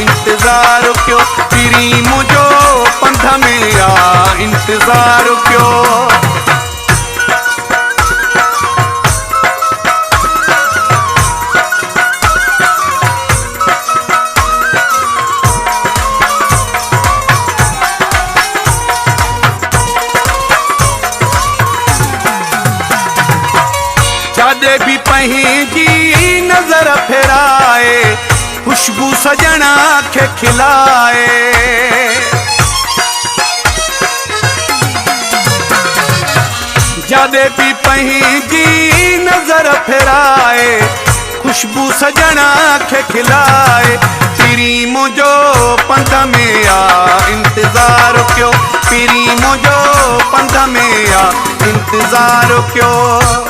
इंतज़ार क्यों पीरी मुझो पंध में आ इंतज़ार क्यों। जादे भी पंहिंजी नज़र फेराए खुशबू सजना खे खिलाए। जादे भी पंहिंजी नज़र फेराए खुशबू सजना खे खिलाए। पीरी मुझो पंध में आ इंतज़ार क्यों पीरी मुझो पंध में आ इंतज़ार क्यों।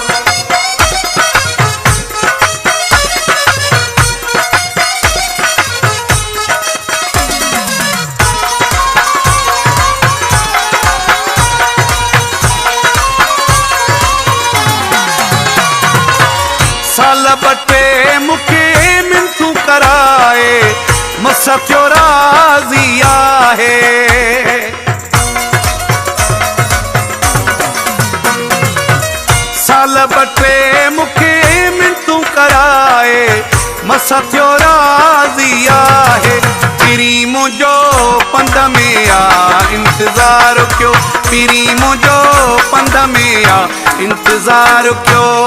साल बटे मुखे मिनतू कराए मस थियो राज़ी आहे। साल बटे मुखे मिनतू कराए मस थियो राज़ी आहे। पीरी मुझो पंध में आ इंतज़ार क्यों पीरी मुझो पंध में आ इंतज़ार क्यों।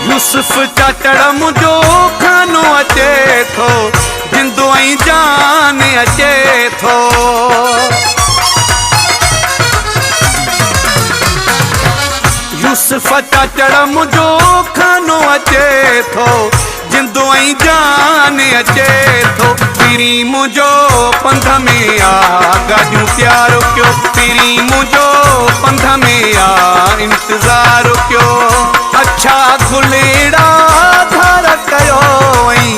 यूसुफ चाचड़ मुझो खानो अचे थो जिंदो ऐं जान अचे थो। यूसुफ चाचड़ मुझो खानो अचे थो जिंदो ऐं जान अचे थो। पीरी मुझो पंध में आ गाॾियूं तयार कयो पीरी मुझो पंध में आ इंतज़ार कयो। अच्छा गुलेड़ा धार कयो ऐं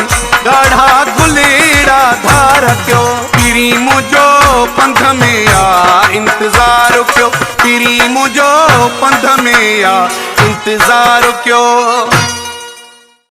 ॻाढ़ा गुलेड़ा धार कयो। पीरी मुझो पंध में आ इंतज़ार कयो पीरी मुझो पंध में आ इंतज़ार कयो।